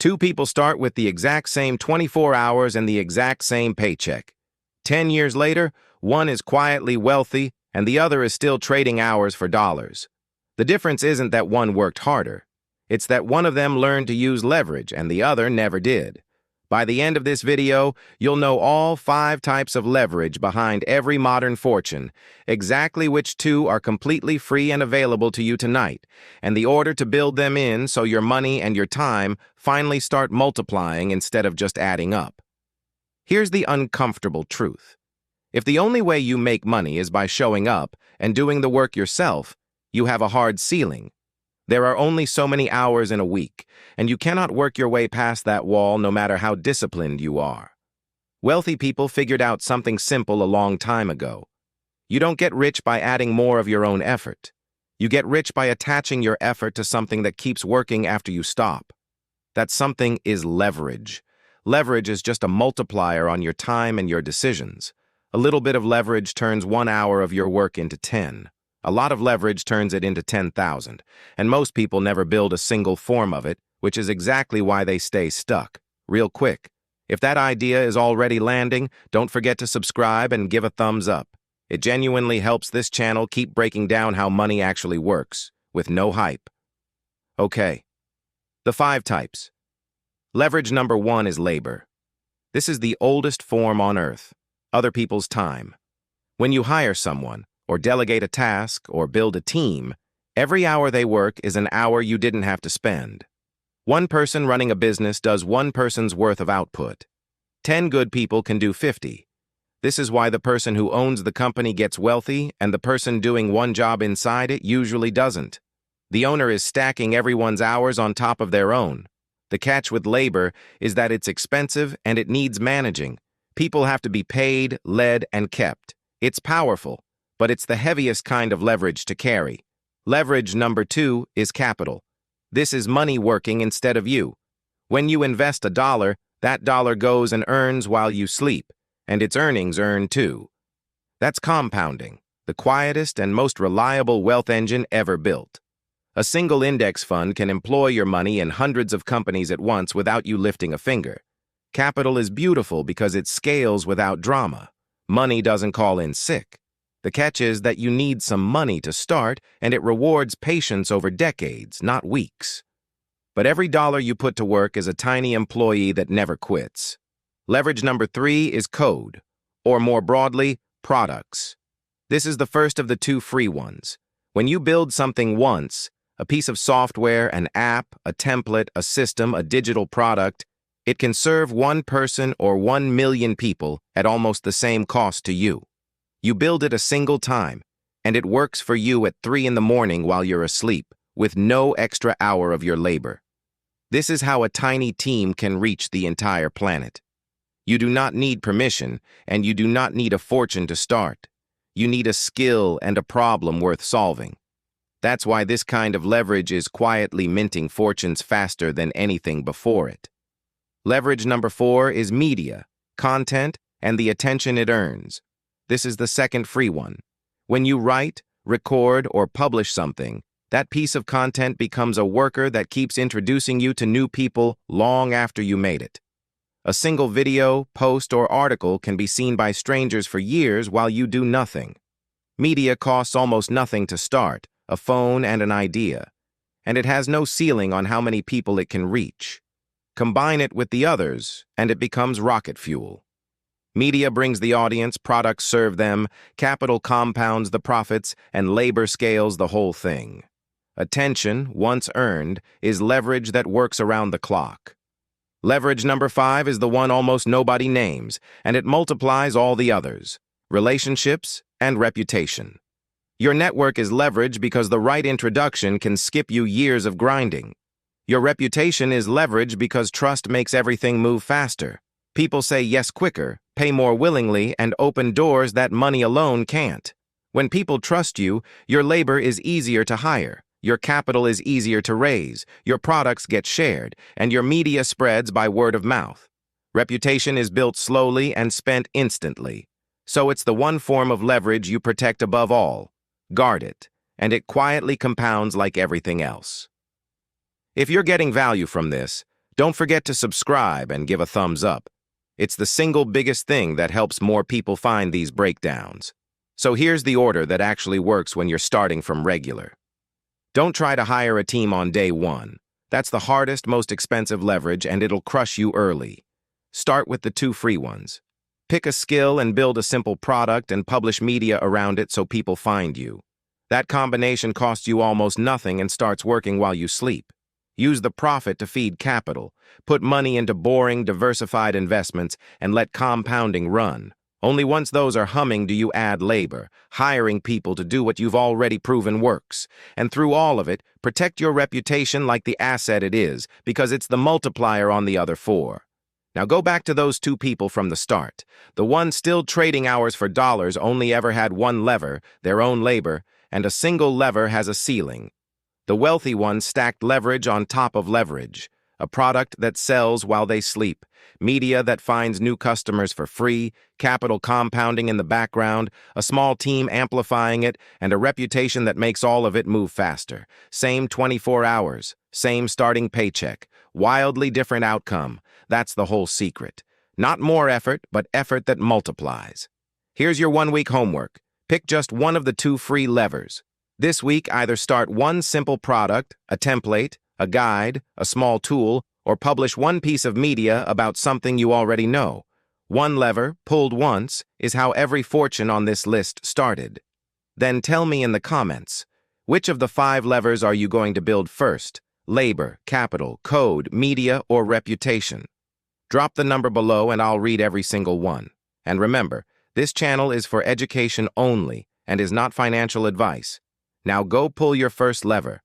Two people start with the exact same 24 hours and the exact same paycheck. 10 years later, one is quietly wealthy and the other is still trading hours for dollars. The difference isn't that one worked harder. It's that one of them learned to use leverage and the other never did. By the end of this video, you'll know all 5 types of leverage behind every modern fortune, exactly which 2 are completely free and available to you tonight, and the order to build them in so your money and your time finally start multiplying instead of just adding up. Here's the uncomfortable truth. If the only way you make money is by showing up and doing the work yourself, you have a hard ceiling. There are only so many hours in a week, and you cannot work your way past that wall no matter how disciplined you are. Wealthy people figured out something simple a long time ago. You don't get rich by adding more of your own effort. You get rich by attaching your effort to something that keeps working after you stop. That something is leverage. Leverage is just a multiplier on your time and your decisions. A little bit of leverage turns 1 hour of your work into 10. A lot of leverage turns it into 10,000, and most people never build a single form of it, which is exactly why they stay stuck. Real quick, if that idea is already landing, don't forget to subscribe and give a thumbs up. It genuinely helps this channel keep breaking down how money actually works, with no hype. Okay, the 5 types. Leverage number 1 is labor. This is the oldest form on earth, other people's time. When you hire someone, or delegate a task, or build a team, every hour they work is an hour you didn't have to spend. One person running a business does one person's worth of output. 10 good people can do 50. This is why the person who owns the company gets wealthy and the person doing one job inside it usually doesn't. The owner is stacking everyone's hours on top of their own. The catch with labor is that it's expensive and it needs managing. People have to be paid, led, and kept. It's powerful, but it's the heaviest kind of leverage to carry. Leverage number 2 is capital. This is money working instead of you. When you invest $1, that dollar goes and earns while you sleep, and its earnings earn too. That's compounding, the quietest and most reliable wealth engine ever built. A single index fund can employ your money in hundreds of companies at once without you lifting a finger. Capital is beautiful because it scales without drama. Money doesn't call in sick. The catch is that you need some money to start, and it rewards patience over decades, not weeks. But every dollar you put to work is a tiny employee that never quits. Leverage number 3 is code, or more broadly, products. This is the first of the 2 free ones. When you build something once, a piece of software, an app, a template, a system, a digital product, it can serve one person or 1 million people at almost the same cost to you. You build it a single time, and it works for you at 3 in the morning while you're asleep, with no extra hour of your labor. This is how a tiny team can reach the entire planet. You do not need permission, and you do not need a fortune to start. You need a skill and a problem worth solving. That's why this kind of leverage is quietly minting fortunes faster than anything before it. Leverage number 4 is media, content, and the attention it earns. This is the second free one. When you write, record, or publish something, that piece of content becomes a worker that keeps introducing you to new people long after you made it. A single video, post, or article can be seen by strangers for years while you do nothing. Media costs almost nothing to start, a phone and an idea, and it has no ceiling on how many people it can reach. Combine it with the others, and it becomes rocket fuel. Media brings the audience, products serve them, capital compounds the profits, and labor scales the whole thing. Attention, once earned, is leverage that works around the clock. Leverage number 5 is the one almost nobody names, and it multiplies all the others: relationships and reputation. Your network is leverage because the right introduction can skip you years of grinding. Your reputation is leverage because trust makes everything move faster. People say yes quicker, pay more willingly, and open doors that money alone can't. When people trust you, your labor is easier to hire, your capital is easier to raise, your products get shared, and your media spreads by word of mouth. Reputation is built slowly and spent instantly. So it's the one form of leverage you protect above all. Guard it, and it quietly compounds like everything else. If you're getting value from this, Don't forget to subscribe and give a thumbs up. It's the single biggest thing that helps more people find these breakdowns. So here's the order that actually works when you're starting from regular. Don't try to hire a team on day one. That's the hardest, most expensive leverage, and it'll crush you early. Start with the 2 free ones. Pick a skill and build a simple product and publish media around it so people find you. That combination costs you almost nothing and starts working while you sleep. Use the profit to feed capital. Put money into boring, diversified investments and let compounding run. Only once those are humming do you add labor, hiring people to do what you've already proven works. And through all of it, protect your reputation like the asset it is, because it's the multiplier on the other 4. Now go back to those 2 people from the start. The one still trading hours for dollars only ever had one lever, their own labor, and a single lever has a ceiling. The wealthy one stacked leverage on top of leverage, a product that sells while they sleep, media that finds new customers for free, capital compounding in the background, a small team amplifying it, and a reputation that makes all of it move faster. Same 24 hours, same starting paycheck, wildly different outcome. That's the whole secret. Not more effort, but effort that multiplies. Here's your 1-week homework. Pick just one of the 2 free levers. This week, either start one simple product, a template, a guide, a small tool, or publish one piece of media about something you already know. One lever, pulled once, is how every fortune on this list started. Then tell me in the comments, which of the 5 levers are you going to build first? Labor, capital, code, media, or reputation? Drop the number below and I'll read every single one. And remember, this channel is for education only and is not financial advice. Now go pull your first lever.